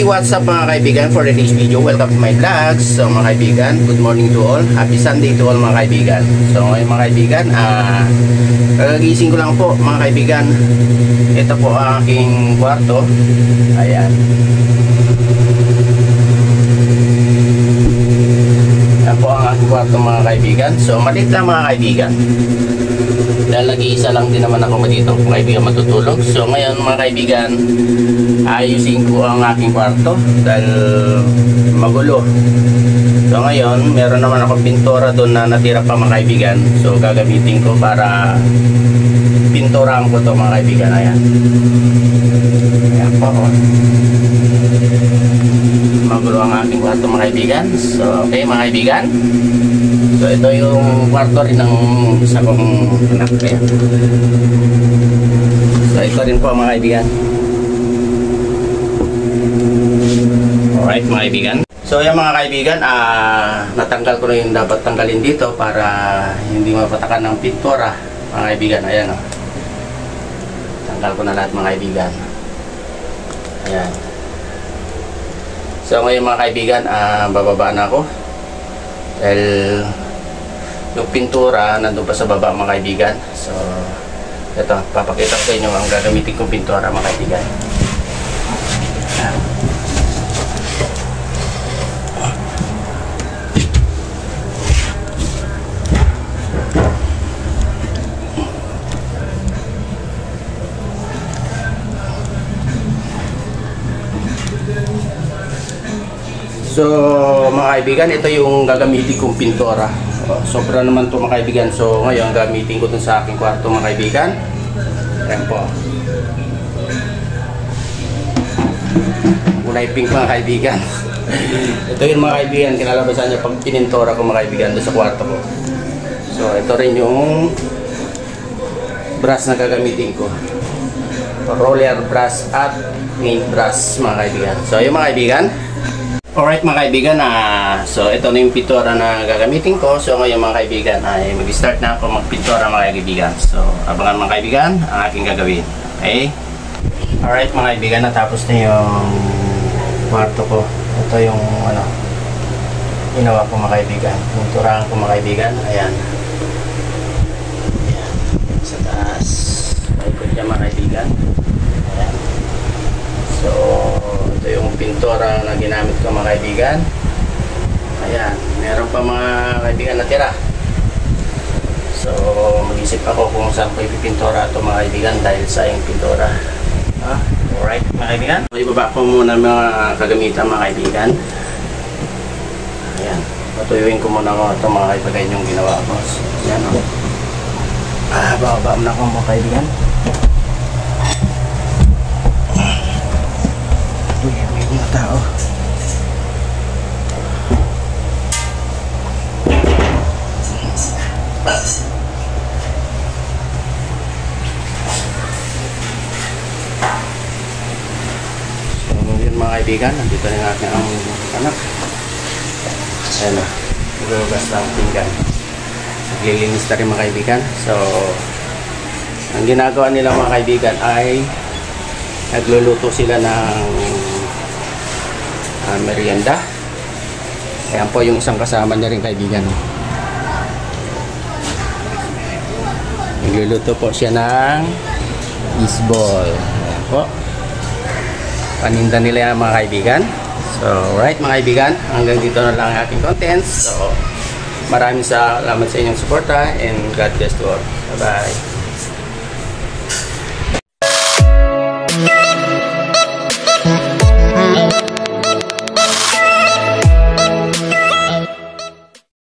what's up mga kaibigan, for today's video, welcome to my vlog. So mga kaibigan, good morning to all, happy Sunday to all mga kaibigan. So ngayon mga kaibigan, kagagising ko lang po mga kaibigan. Ito po ang aking kwarto. Ayan. Yan po ang aking kwarto mga kaibigan. So maliit lang mga kaibigan, dahil nag-iisa lang din naman ako dito mga kaibigan matutulog. So ngayon mga kaibigan, ayusin ko ang aking kwarto dahil magulo. So ngayon, meron naman ako pintura doon na natira pa mga kaibigan. So gagamitin ko para pinturahan ko to mga kaibigan. Ayan. Ayan po. Magulo ang aking kwarto mga kaibigan. So okay mga kaibigan. So ito yung kwarto rin ng isa kong anak. Ayan. So ito rin po mga kaibigan. Alright mga kaibigan. So yan mga kaibigan, natanggal ko na yung dapat tanggalin dito para hindi mapatakan ng pintura mga kaibigan. Ayan o. Tanggal ko na lahat mga kaibigan. Ayan. So ngayon mga kaibigan, bababa na ako. Dahil yung pintura nandun pa sa baba mga kaibigan. So ito, papakita ko sa inyo ang gagamitin kong pintura mga kaibigan. Ayan. So mga kaibigan, ito yung gagamitin kong pintura. Sobra naman to mga kaibigan. So ngayon gamitin ko dun sa aking kwarto mga kaibigan. Ayan po. Kulay pink mga kaibigan. Ito yung mga kaibigan, kinalabasan niya pag pinintura ko mga kaibigan dun sa kwarto ko. So ito rin yung brush na gagamitin ko. Roller brush at paint brush mga kaibigan. So yung mga kaibigan, alright mga kaibigan, so ito na yung pintura na gagamitin ko. So ngayon mga kaibigan ay mag-start na ako magpintura mga kaibigan. So abangan mga kaibigan ang aking gagawin. Okay? Alright mga kaibigan, natapos na yung kwarto ko. Ito yung ginawa ko mga kaibigan. Pinturahan ko mga kaibigan. Ayan. Ayan. Sa taas. Paikot niya mga kaibigan. Ayan. So ito yung pintura na ginamit ko mga kaibigan. Ayan, meron pa mga kaibigan natira. So mag-isip ako kung saan ko ipipintura ito mga kaibigan dahil sa yung pintura. Alright mga kaibigan, so ibaba ko muna mga kagamitan mga kaibigan. Ayan, patuyuin ko muna ito mga kaibigan yung ginawa ko. So, ayan o. Bababa na ako mga kaibigan. May mga tao. So yun mga kaibigan, nandito na natin ang anak. Ayan na, nagugas ang pinggan. Naglilinis na rin mga kaibigan. So ang ginagawa nila mga kaibigan ay nagluluto sila ng merienda. Ayan po yung isang kasama niya rin kaibigan. Nagluluto po siya ng isbol. Ayan po. Paninda nila yan mga kaibigan. So right mga kaibigan, hanggang dito na lang ang ating contents. So maraming salamat sa inyong suporta and God bless to all. Bye bye.